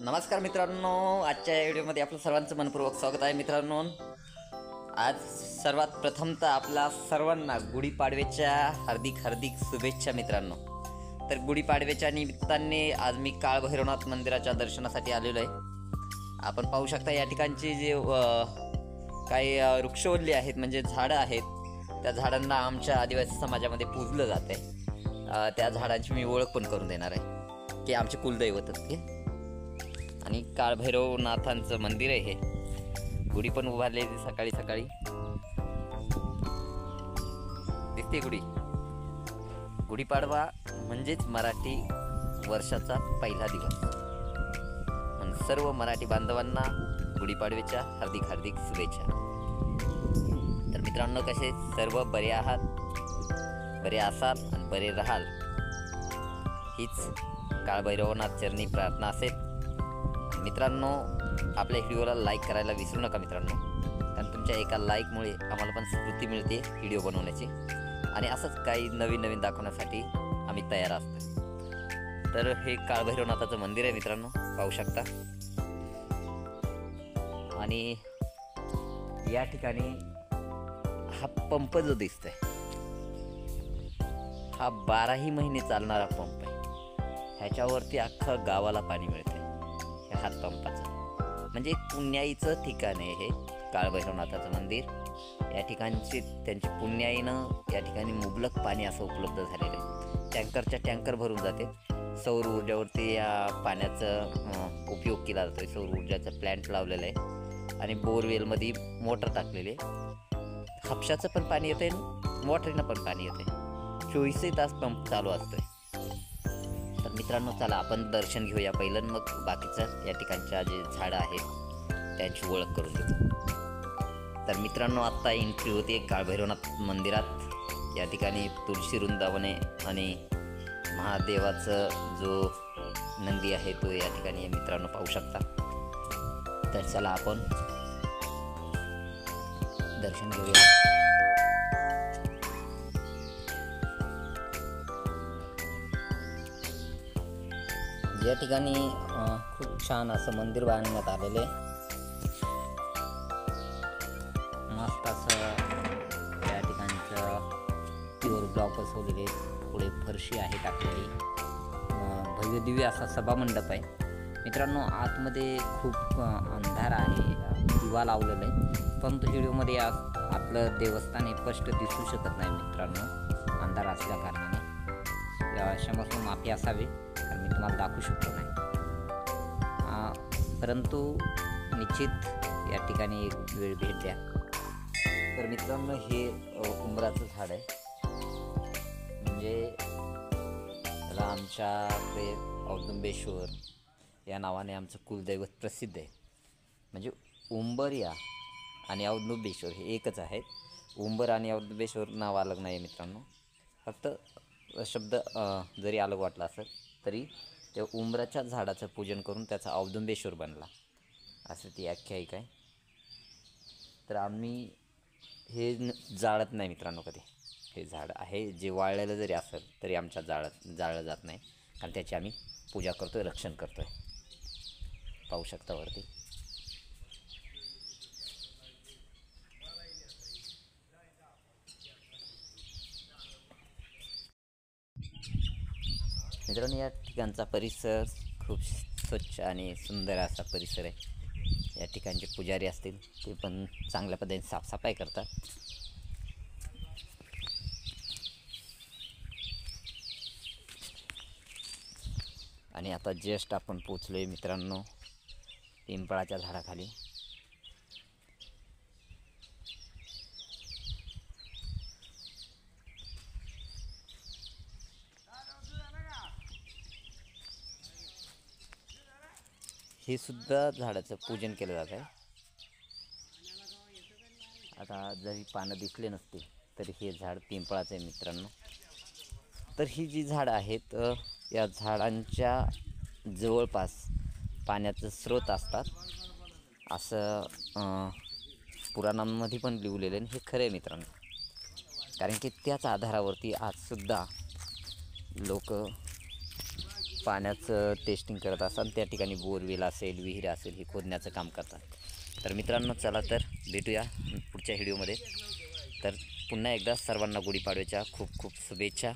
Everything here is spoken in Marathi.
नमस्कार मित्रांनो, आजच्या व्हिडिओमध्ये आपलं सर्वांचं मनपूर्वक स्वागत आहे. मित्रांनो, आज सर्वात प्रथमतः आपल्या सर्वांना गुढीपाडव्याच्या हार्दिक शुभेच्छा. मित्रांनो, तर गुढीपाडव्याच्या निमित्ताने आज मी काळभैरवनाथ मंदिराच्या दर्शनासाठी आलेलो आहे. आपण पाहू शकता या ठिकाणची जे काही वृक्षवल्ली आहेत म्हणजे झाडं आहेत, त्या झाडांना आमच्या आदिवासी समाजामध्ये पूजलं जाते. त्या झाडांची मी ओळख पण करून देणार आहे की आमचे कुलदैवत ते आणि काळभैरवनाथांचं मंदिर आहे. हे गुढी पण उभारले सकाळी सकाळी दिसते गुढी. गुढीपाडवा म्हणजेच मराठी वर्षाचा पहिला दिवस. सर्व मराठी बांधवांना गुढीपाडव्याच्या हार्दिक शुभेच्छा. तर मित्रांनो, कसे सर्व बरे आहात, बरे असाल आणि बरे राहाल हीच काळभैरवनाथ चरणी प्रार्थना असेल. मित्रांनो, आपल्या व्हिडिओला लाईक करायला विसरू नका मित्रांनो, कारण तुमच्या एका लाईकमुळे आम्हाला पण स्फूर्ती मिळते व्हिडिओ बनवण्याची आणि असंच काही नवीन दाखवण्यासाठी आम्ही तयार असतो. तर हे काळभैरवनाथाचं मंदिर आहे मित्रांनो, पाहू शकता. आणि या ठिकाणी हा पंप जो दिसतोय हा 12ही महिने चालणारा पंप आहे. ह्याच्यावरती अख्खं गावाला पाणी मिळते. हात पंपाचं म्हणजे पुण्याईचं ठिकाण आहे हे काळभैरवनाथाचं मंदिर. या ठिकाणची त्यांची पुण्याईनं या ठिकाणी मुबलक पाणी असं उपलब्ध झालेलं आहे. टँकरच्या टँकर भरून जाते. सौर ऊर्जावरती या पाण्याचा उपयोग केला जातो. सौर ऊर्जाचा प्लॅन्ट लावलेला आहे आणि बोरवेलमध्ये मोटर टाकलेली आहे. हापशाचं पण पाणी येतंय, मोटरीनं पण पाणी येतंय. 24 तास पंप चालू असतोय. तर मित्रांनो, चला आपण दर्शन घेऊया पहिलं, मग बाकीचं या ठिकाणच्या जे झाडं आहेत त्यांची ओळख करून देतो. तर मित्रांनो, आत्ता एंट्री होते काळभैरवनाथ मंदिरात. या ठिकाणी तुळशी वृंदावने आणि महादेवाचं जो नंदी आहे तो या ठिकाणी मित्रांनो पाहू शकता. तर चला आपण दर्शन घेऊया. या ठिकाणी खूप छान असं मंदिर बांधण्यात आलेले. मस्त असं या ठिकाणचं प्युअर ब्लॉक बसवलेले, पुढे फरशी आहे टाकलेली. भव्य दिव्य असा सभामंडप आहे मित्रांनो. आतमध्ये खूप अंधार आहे, दिवा लावलेला आहे, परंतु व्हिडिओमध्ये आपलं देवस्थान हे स्पष्ट दिसू शकत नाही मित्रांनो, अंधार असल्या कारणाने. क्षमस्व माफी असावी, कारण मी तुम्हाला दाखवू शकतो नाही. परंतु निश्चित या ठिकाणी एक वेळ भेट द्या. तर मित्रांनो, हे उंबराचं झाड आहे. म्हणजे त्याला आमच्याकडे औदुंबेश्वर या नावाने आमचं कुलदैवत प्रसिद्ध आहे. म्हणजे उंबरिया आणि औदुंबेश्वर हे एकच आहेत. उंबर आणि औदुंबेश्वर नाव अलग नाही आहे मित्रांनो. फक्त शब्द जरी अलग वाटला असेल तरी त्या उंबराच्या झाडाचं पूजन करून त्याचा औदुंबेश्वर बनला, असं ती आख्यायिका आहे. तर आम्ही हे जाळत नाही मित्रांनो कधी. हे झाड आहे जे वाळलेलं जरी असेल तरी आमच्या जाळलं जात नाही, कारण त्याची आम्ही पूजा करतोय, रक्षण करतोय. पाहू शकता वरती. मित्रांनो, या ठिकाणचा परिसर खूप स्वच्छ आणि सुंदर असा परिसर आहे. या ठिकाणचे पुजारी असतील ते पण चांगल्या पद्धतीने साफसफाई करतात. आणि आता जस्ट आपण पोचलो आहे मित्रांनो पिंपळाच्या झाडाखाली. हे सुद्धा झाडाचं पूजन केलं जात आहे. आता जरी पानं दिसले नसते तरी हे झाड पिंपळाचं आहे मित्रांनो. तर ही जी झाडं आहेत या झाडांच्या जवळपास पाण्याचं स्रोत असतात असं पुराणांमध्ये पण लिहिलेलं आहे. हे खरं आहे मित्रांनो, कारण की त्याच आधारावरती आजसुद्धा लोक पाण्याचं टेस्टिंग करत असाल त्या ठिकाणी बोरवेल असेल, विहीर असेल, हे खोदण्याचं काम करतात. तर मित्रांनो, चला तर भेटूया पुढच्या व्हिडिओमध्ये. तर पुन्हा एकदा सर्वांना गुढीपाडव्याच्या खूप खूप शुभेच्छा.